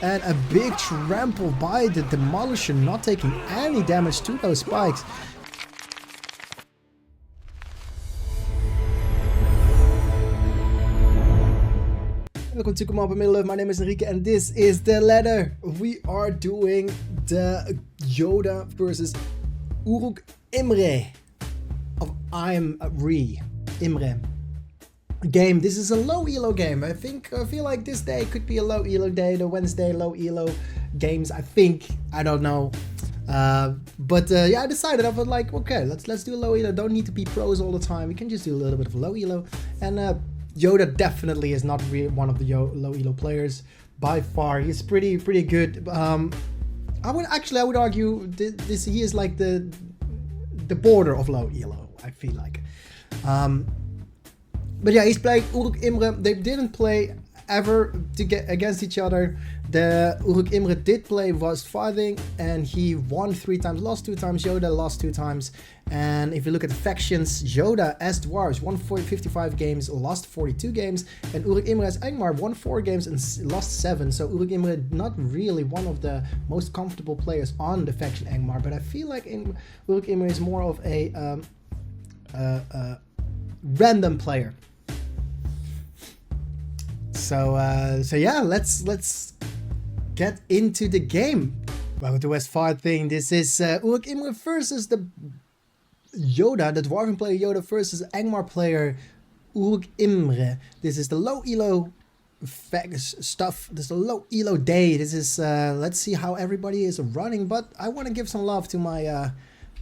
And a big trample by the Demolisher, not taking any damage to those spikes. Welcome to Come Up in Middle Earth. My name is Enrique and this is the ladder. We are doing the Yoda versus UrukImre of Imre game. This is a low elo game. I feel like this day could be a low elo day. The Wednesday low elo games. I don't know. Yeah, I decided I was like, okay, let's do a low elo. Don't need to be pros all the time. We can just do a little bit of low elo. And Yoda definitely is not really one of the low elo players by far. He's pretty good. I would argue this he is like the border of low elo. I feel like. But yeah, he's playing UrukImre. They didn't play ever to get against each other. The UrukImre did play Westfarthing and he won 3 times, lost 2 times. Yoda lost 2 times. And if you look at the factions, Yoda as Dwarves won 55 games, lost 42 games. And UrukImre as Angmar won 4 games and lost 7. So UrukImre not really one of the most comfortable players on the faction Angmar. But I feel like UrukImre is more of a random player. So yeah, let's get into the game. Welcome to Westfarthing. This is UrukImre versus the Yoda, the Dwarven player Yoda versus Angmar player UrukImre. This is the low elo stuff. This is the low elo day. This is let's see how everybody is running. But I want to give some love to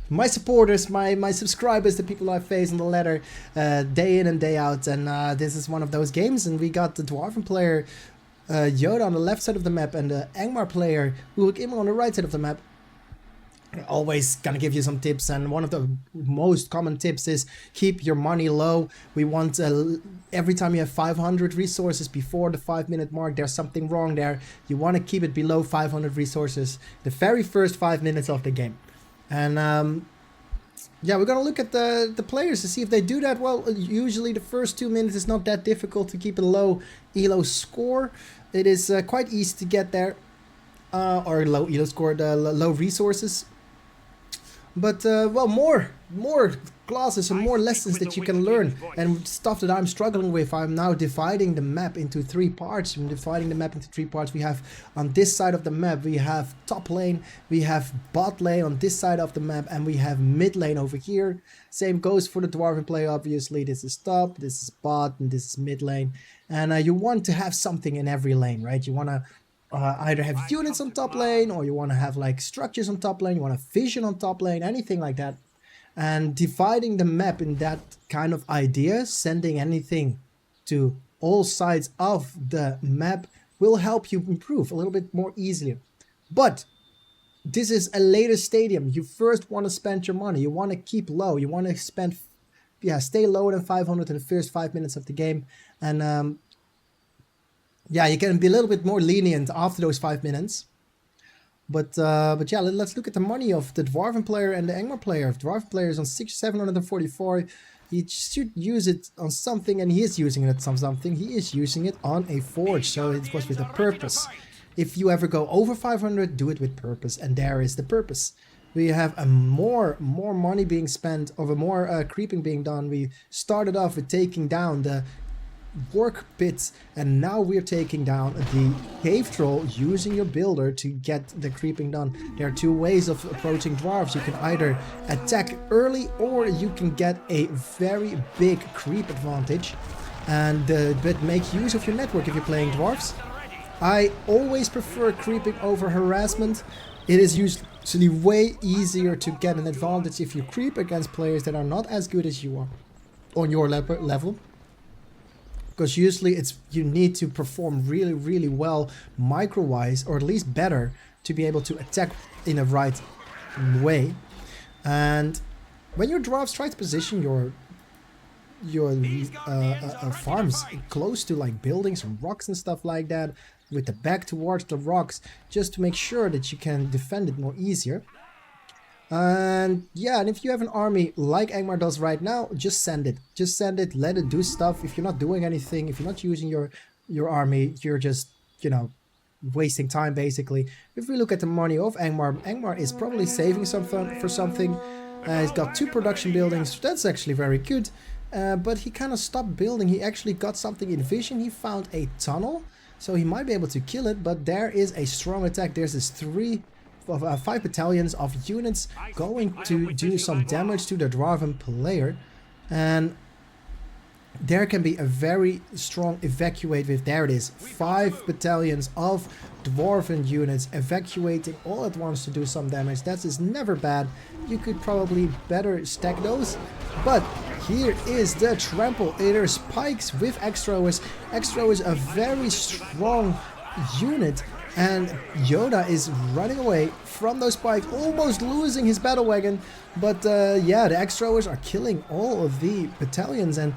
my supporters, my subscribers, the people I face on the ladder day in and day out. And this is one of those games. And we got the Dwarven player Yoda on the left side of the map and the Angmar player UrukImre on the right side of the map. Always gonna give you some tips, and one of the most common tips is keep your money low. We want every time you have 500 resources before the 5-minute mark, there's something wrong there. You want to keep it below 500 resources the very first 5 minutes of the game. And yeah, we're gonna look at the players to see if they do that well. Usually the first 2 minutes is not that difficult to keep a low elo score. It is quite easy to get there, or low elo score, the low resources. But well, more classes and more lessons that you can learn, and stuff that I'm struggling with. I'm now dividing the map into 3 parts. We have on this side of the map, we have top lane, we have bot lane on this side of the map, and we have mid lane over here. Same goes for the Dwarven player, obviously. This is top, this is bot, and this is mid lane. And you want to have something in every lane, right? You want to either have units on top lane, or you want to have like structures on top lane, you want to vision on top lane, anything like that. And dividing the map in that kind of idea, sending anything to all sides of the map will help you improve a little bit more easily. But this is a later stadium. You first want to spend your money. You want to keep low. You want to spend, stay lower than 500 in the first 5 minutes of the game. And yeah, you can be a little bit more lenient after those 5 minutes. But yeah, let's look at the money of the Dwarven player and the Angmar player. If Dwarven player is on 744, he should use it on something, and he is using it on something. He is using it on a forge, so it was with a purpose. If you ever go over 500, do it with purpose, and there is the purpose. We have a more money being spent, or more creeping being done. We started off with taking down the work pits, and now we're taking down the cave troll using your builder to get the creeping done. There are 2 ways of approaching dwarves. You can either attack early, or you can get a very big creep advantage and but make use of your network if you're playing dwarves. I always prefer creeping over harassment. It is usually way easier to get an advantage if you creep against players that are not as good as you are on your level. Because usually you need to perform really well micro-wise, or at least better, to be able to attack in a right way. And when your dwarves try to position your farms close to like buildings and rocks and stuff like that, with the back towards the rocks, just to make sure that you can defend it more easier. And yeah, and if you have an army like Angmar does right now, just send it. Just send it, let it do stuff. If you're not doing anything, if you're not using your army, you're just, you know, wasting time basically. If we look at the money of Angmar, Angmar is probably saving something for something. He's got 2 production buildings, that's actually very good. But he kind of stopped building. He actually got something in vision. He found a tunnel, so he might be able to kill it, but there is a strong attack. There's this 5 battalions of units going to do some damage to the Dwarven player, and there can be a very strong evacuate with, there it is, 5 battalions of Dwarven units evacuating all at once to do some damage. That is never bad. You could probably better stack those, but here is the trample. There's spikes with Extrovers. Extro is a very strong unit, and Yoda is running away from those spikes, almost losing his battle wagon. But yeah, the Extrovers are killing all of the battalions, and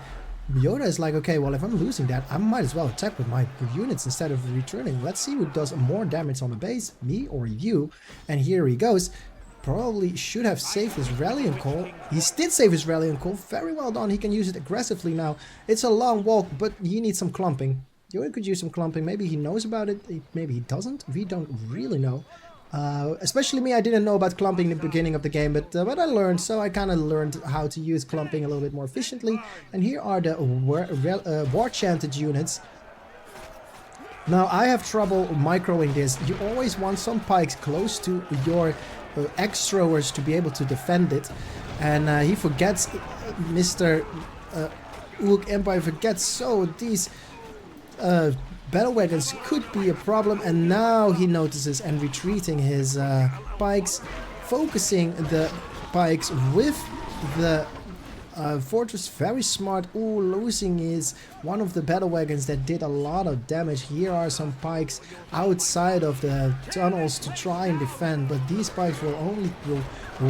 Yoda is like, okay, well, if I'm losing that, I might as well attack with my units instead of returning. Let's see who does more damage on the base, me or you. And here he goes. Probably should have saved his rallying call. He did save his rallying call. Very well done. He can use it aggressively now. It's a long walk, but he needs some clumping. Yoda could use some clumping. Maybe he knows about it. Maybe he doesn't. We don't really know. Especially me, I didn't know about clumping in the beginning of the game, but I learned, so I kind of learned how to use clumping a little bit more efficiently. And here are the war chanted units. Now I have trouble microing this. You always want some pikes close to your X-throwers to be able to defend it, and he forgets, Mr. UrukImre forgets, so these battle wagons could be a problem, and now he notices and retreating his pikes, focusing the pikes with the fortress. Very smart. Ooh, losing is one of the battle wagons that did a lot of damage. Here are some pikes outside of the tunnels to try and defend, but these pikes will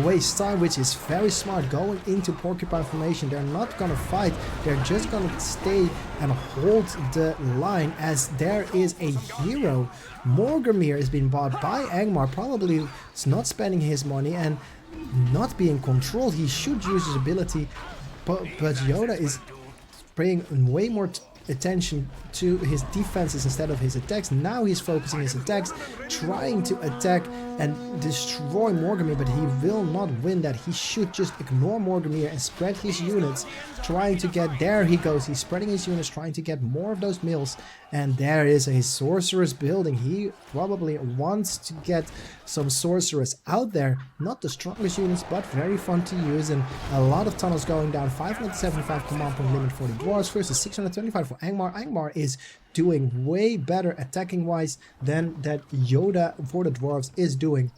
waste time, which is very smart. Going into porcupine formation, they're not gonna fight, they're just gonna stay and hold the line, as there is a hero. Morgamir is being bought by Angmar, probably is not spending his money and not being controlled. He should use his ability, but Yoda is paying way more attention to his defenses instead of his attacks. Now he's focusing his attacks, trying to attack and destroy Morgamir, but he will not win that. He should just ignore Morgamir and spread his units, trying to get, there he goes, he's spreading his units, trying to get more of those mills. And there is a sorceress building. He probably wants to get some sorceress out there. Not the strongest units, but very fun to use, and a lot of tunnels going down. 575 command point limit for the Dwarves versus 625 for Angmar. Angmar is doing way better attacking wise than that Yoda for the Dwarves is doing.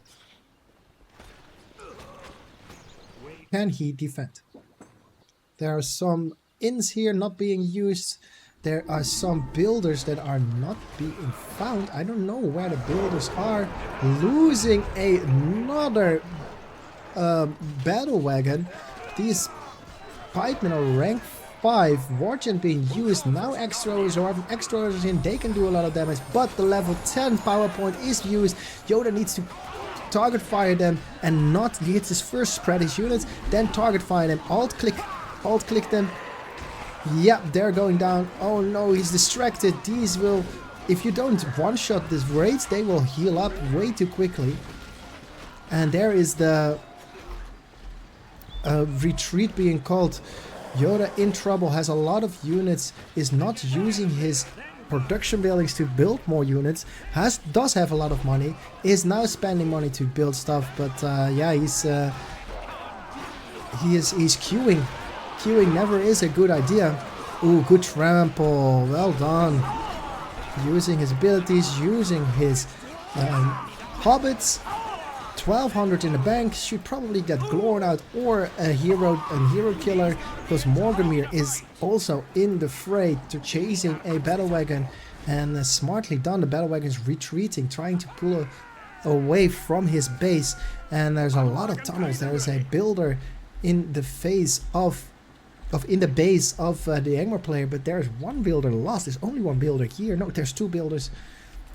Can he defend? There are some inns here not being used. There are some builders that are not being found. I don't know where the builders are. Losing another battle wagon. These pikemen are rank 5. Wargent being used. Now extras or extras in. They can do a lot of damage. But the level 10 power point is used. Yoda needs to target fire them and not. He gets his first spread his units. Then target fire them. Alt click them. Yeah, they're going down. Oh no, he's distracted. These will, if you don't one-shot these raids, they will heal up way too quickly. And there is the retreat being called. Yoda in trouble, has a lot of units, is not using his production buildings to build more units, does have a lot of money, is now spending money to build stuff, but yeah, he's queuing. Queuing never is a good idea. Ooh, good trample, well done. Using his abilities, using his hobbits. 1200 in the bank, should probably get Glorn out or a hero killer, because Morgamir is also in the fray to chasing a battle wagon, and smartly done. The battle wagon is retreating, trying to pull away from his base, and there's a lot of tunnels. There is a builder in the face of in the base of the Angmar player, but there is one builder lost. There's only one builder here. No, there's 2 builders.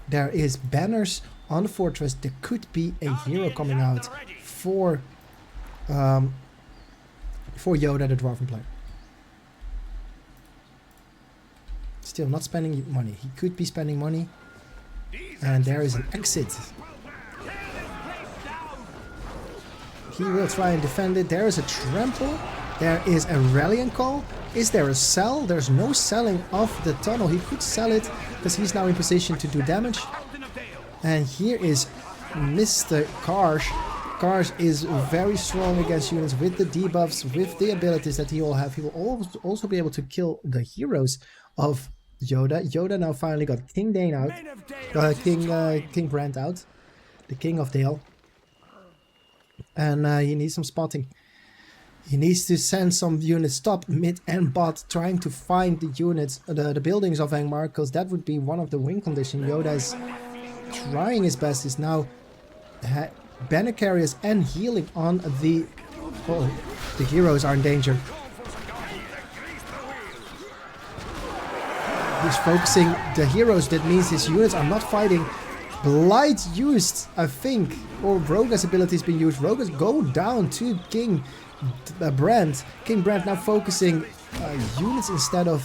There is banners on the fortress. There could be a hero coming out for Yoda, the Dwarven player. Still not spending money. He could be spending money. And there is an exit. He will try and defend it. There is a trample. There is a rallying call. Is there a sell? There's no selling of the tunnel. He could sell it because he's now in position to do damage. And here is Mr. Karsh. Karsh is very strong against units with the debuffs, with the abilities that he will have. He will also be able to kill the heroes of Yoda. Yoda now finally got King Dane out. King Brand out. The King of Dale. And he needs some spotting. He needs to send some units top, mid and bot, trying to find the units, the buildings of Angmar, because that would be one of the win conditions. Yoda is trying his best. He's now banner carriers and healing on the... Oh, the heroes are in danger. He's focusing the heroes. That means his units are not fighting. Blight used, I think, or Roga's ability has been used. Roga's go down to King Brand. King Brand now focusing units instead of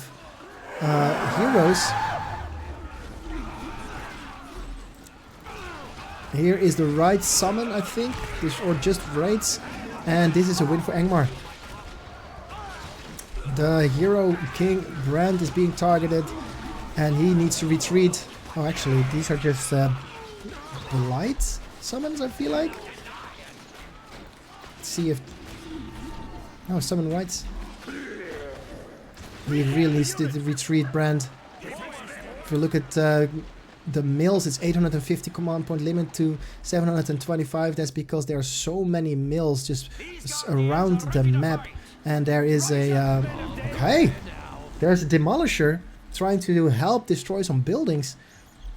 heroes. Here is the right summon, I think, or just raids, and this is a win for Angmar. The hero King Brand is being targeted, and he needs to retreat. Oh, actually, these are just blight summons, I feel like. Let's see if... Oh, summon rights. He really needs to retreat, Brand. If you look at the mills, it's 850 command point limit to 725. That's because there are so many mills just around the map. And there is a... okay! There's a demolisher trying to help destroy some buildings.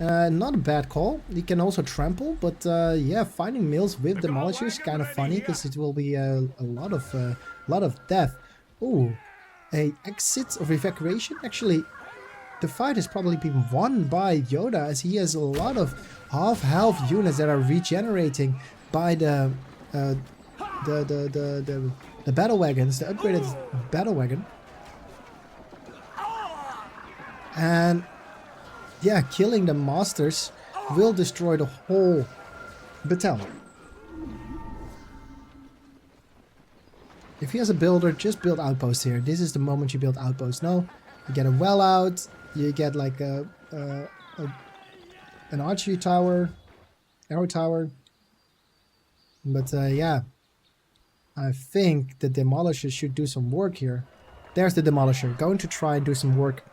Not a bad call. He can also trample, but yeah, finding mills with demolishers kind of funny because it will be a lot of death. Ooh, a exit of evacuation. Actually, the fight has probably been won by Yoda as he has a lot of half-health units that are regenerating by the battle wagons, the upgraded battle wagon, and yeah, killing the masters will destroy the whole battalion. If he has a builder, just build outposts here. This is the moment you build outposts. No, you get a well out, you get like an archery tower, arrow tower. But yeah, I think the demolisher should do some work here. There's the demolisher, going to try and do some work.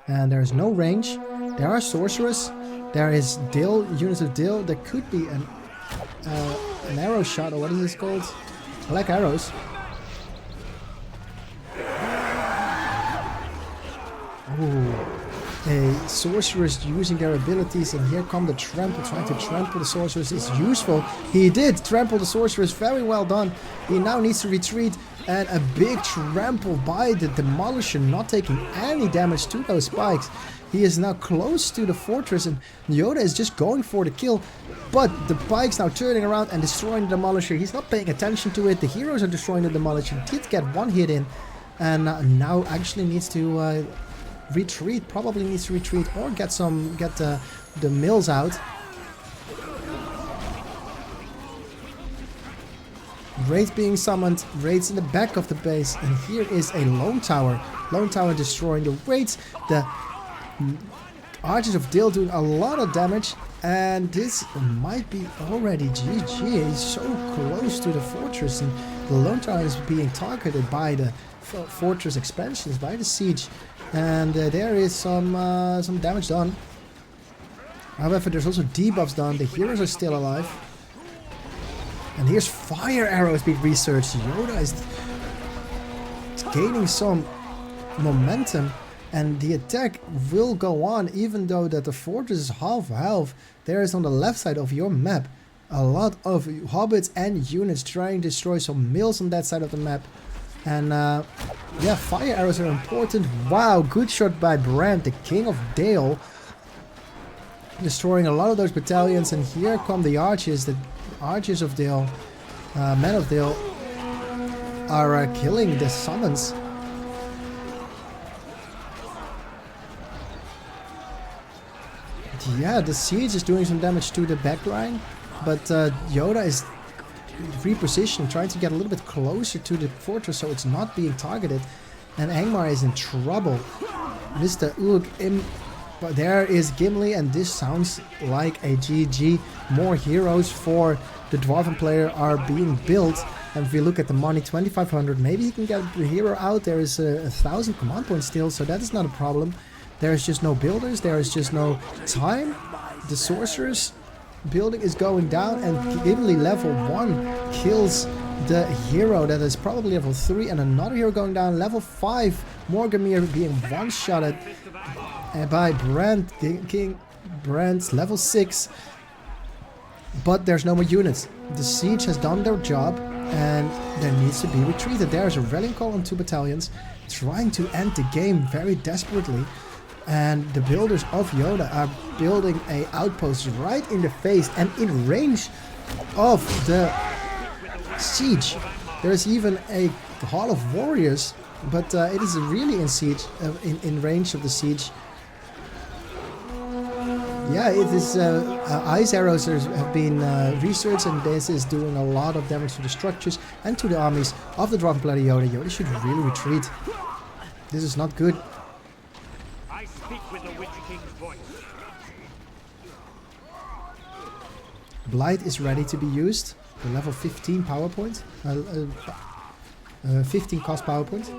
And there's no range. There are sorcerers. There is Dill, units of Dill. There could be an arrow shot, or what is this called? Black arrows. Ooh. A sorceress using their abilities, and here come the trample, trying to trample the sorceress is useful. He did trample the sorceress, very well done. He now needs to retreat, and a big trample by the demolisher, not taking any damage to those spikes. He is now close to the fortress, and Yoda is just going for the kill, but the spikes now turning around and destroying the demolisher. He's not paying attention to it. The heroes are destroying the demolisher. He did get one hit in, and now actually needs to retreat, probably needs to retreat or get the mills out. Raids being summoned, raids in the back of the base, and here is a lone tower. Lone tower destroying the raids. The Archers of Dale doing a lot of damage, and this might be already GG. He's so close to the fortress, and the lone tower is being targeted by the fortress expansions, by the siege. And there is some damage done. However, there's also debuffs done. The heroes are still alive. And here's fire arrows being researched. Yoda is gaining some momentum. And the attack will go on, even though that the fortress is half health. There is on the left side of your map a lot of hobbits and units trying to destroy some mills on that side of the map. And yeah, fire arrows are important. Wow, good shot by Brand, the King of Dale. Destroying a lot of those battalions. And here come the archers. The archers of Dale, men of Dale, are killing the summons. yeah, the siege is doing some damage to the backline, but Yoda is repositioning, trying to get a little bit closer to the fortress so it's not being targeted. And Angmar is in trouble. Mr. UrukImre, but there is Gimli, and this sounds like a GG. More heroes for the Dwarven player are being built. And if we look at the money, 2,500, maybe he can get the hero out. There is 1,000 command points still, so that is not a problem. There is just no builders, there is just no time. The sorcerer's building is going down, and Gimli level 1 kills the hero that is probably level 3, and another hero going down, level 5. UrukImre being one-shotted by Brand, King Brand's level 6. But there's no more units. The siege has done their job, and there needs to be retreated. There is a rallying call on 2 battalions, trying to end the game very desperately. And the builders of Yoda are building a outpost right in the face and in range of the siege. There is even a Hall of Warriors, but it is really in siege, in range of the siege. Yeah, it is ice arrows have been researched, and this is doing a lot of damage to the structures and to the armies of the Dwarven player Yoda. Yoda should really retreat. This is not good. I speak with the Witch King's voice. Blight is ready to be used. The level 15 power point. 15 cost power point.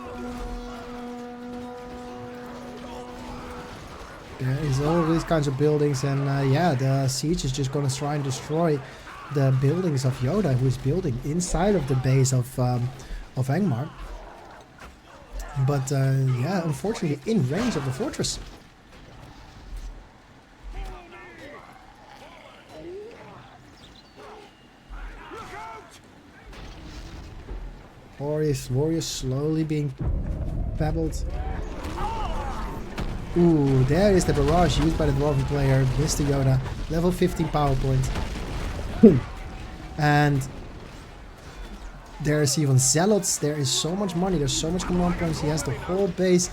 There is all these kinds of buildings, and yeah, the siege is just going to try and destroy the buildings of Yoda, who is building inside of the base of Angmar. But yeah, unfortunately in range of the fortress. Warriors slowly being pebbled. Ooh, there is the barrage used by the Dwarven player, Mr. Yoda, level 15 power point. And there is even zealots, there is so much money, there's so much command points, he has the whole base.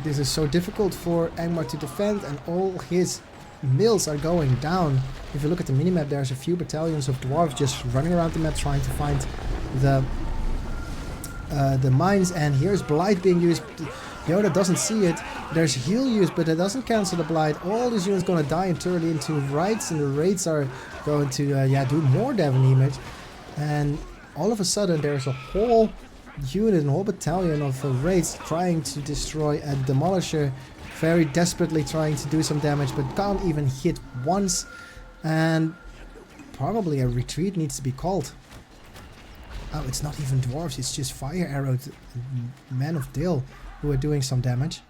This is so difficult for Angmar to defend, and all his mills are going down. If you look at the minimap, there's a few battalions of dwarves just running around the map trying to find the mines, and here's Blight being used. Yoda doesn't see it. There's heal used, but it doesn't cancel the Blight. All these units gonna die and turn into raids, and the raids are going to yeah, do more damage. And all of a sudden there's a whole unit, a whole battalion of raids trying to destroy a demolisher, very desperately trying to do some damage, but can't even hit once. And probably a retreat needs to be called. Oh, it's not even dwarves, it's just fire arrows, men of Dale, who are doing some damage.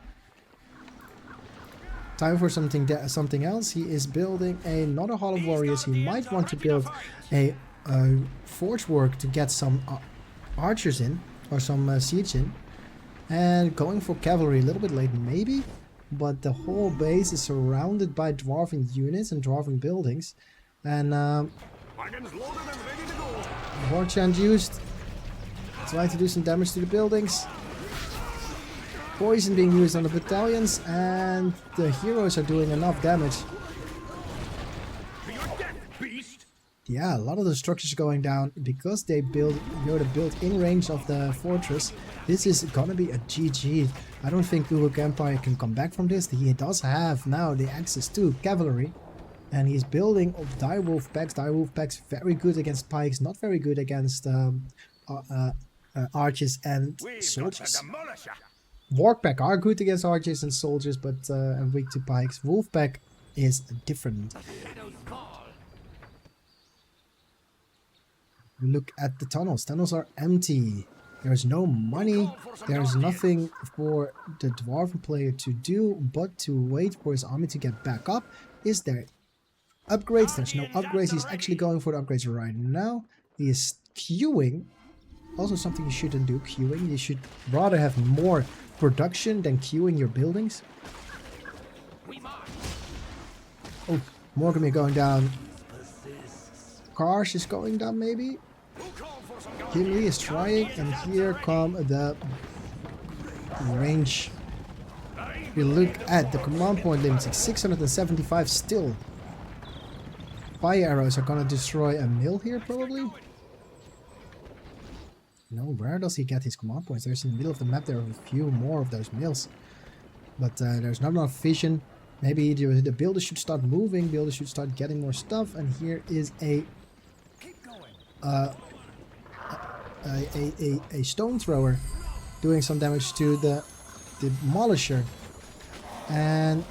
Time for something else. He is building another Hall of Warriors. He might want to build a forge work to get some archers in, or some siege in. And going for cavalry a little bit late maybe, but the whole base is surrounded by Dwarven units and Dwarven buildings. And war chant used, trying to do some damage to the buildings. Poison being used on the battalions, and the heroes are doing enough damage. Yeah, a lot of the structures going down because they Yoda built in range of the fortress. This is gonna be a GG. I don't think UrukImre can come back from this. He does have now the access to cavalry, and he's building direwolf packs. Direwolf packs very good against pikes, not very good against archers and soldiers. Warpack are good against archers and soldiers, but weak to pikes. Wolfpack is different. Look at the tunnels. Tunnels are empty. There's no money. There's nothing for the Dwarven player to do but to wait for his army to get back up. Is there upgrades? There's no upgrades. He's actually going for the upgrades right now. He is queuing. Also something you shouldn't do, queuing. You should rather have more production than queuing your buildings. Oh, UrukImre going down. Karsh is going down maybe. Gimli is trying, and here come the range We look at the command point limits, it's 675 still. Fire arrows are gonna destroy a mill here probably. No, where does he get his command points? There's in the middle of the map, there are a few more of those mills. But there's not enough vision. Maybe the builder should start moving, builder should start getting more stuff. And here is a stone thrower doing some damage to the demolisher. And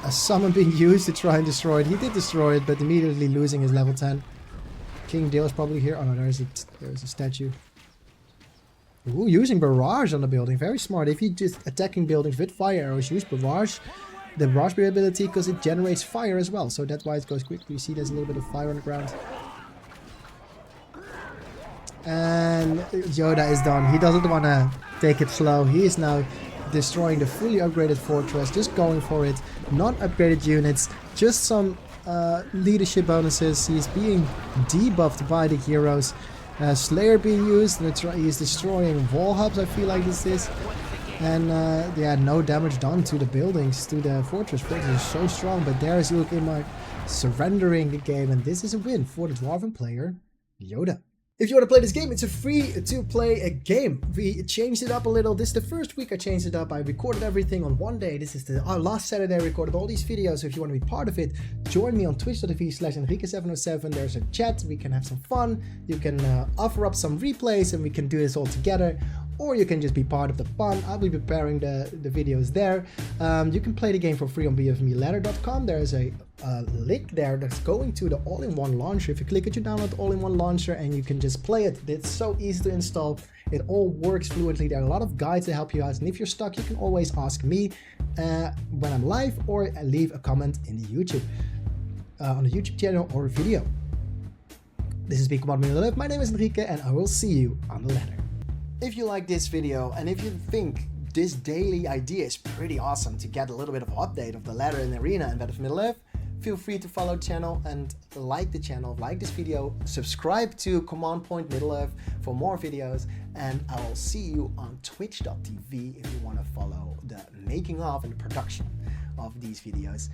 a summon being used to try and destroy it. He did destroy it, but immediately losing his level 10. King Dale is probably here. Oh no, there's a statue. Ooh, using barrage on the building. Very smart. If you just attacking buildings with fire arrows, use barrage. The barrage ability, because it generates fire as well. So that's why it goes quick. You see there's a little bit of fire on the ground. And Yoda is done. He doesn't want to take it slow. He is now destroying the fully upgraded fortress. Just going for it. Not upgraded units. Just some leadership bonuses. He's being debuffed by the heroes. Slayer being used. He's destroying wall hubs, I feel like this is. And yeah, no damage done to the buildings, to the fortress. Fortress is so strong, but there is UrukImre surrendering the game. And this is a win for the Dwarven player, Yoda. If you want to play this game, it's a free-to-play game. We changed it up a little. This is the first week I changed it up. I recorded everything on one day. This is the last Saturday I recorded all these videos. So if you want to be part of it, join me on twitch.tv/Enrique707. There's a chat. We can have some fun. You can offer up some replays and we can do this all together. Or you can just be part of the fun. I'll be preparing the videos there. You can play the game for free on BFME2.com. There is a link there that's going to the all-in-one launcher. If you click it, you download the all-in-one launcher and you can just play it. It's so easy to install. It all works fluently. There are a lot of guides to help you out. And if you're stuck, you can always ask me when I'm live or leave a comment in the YouTube, on the YouTube channel or video. This has been Command Middle. My name is Enrique and I will see you on the ladder. If you like this video and if you think this daily idea is pretty awesome to get a little bit of update of the ladder and arena and Battle of Middle-earth, feel free to follow the channel and like the channel, like this video, subscribe to Command Point Middle-earth for more videos, and I will see you on twitch.tv if you want to follow the making of and the production of these videos.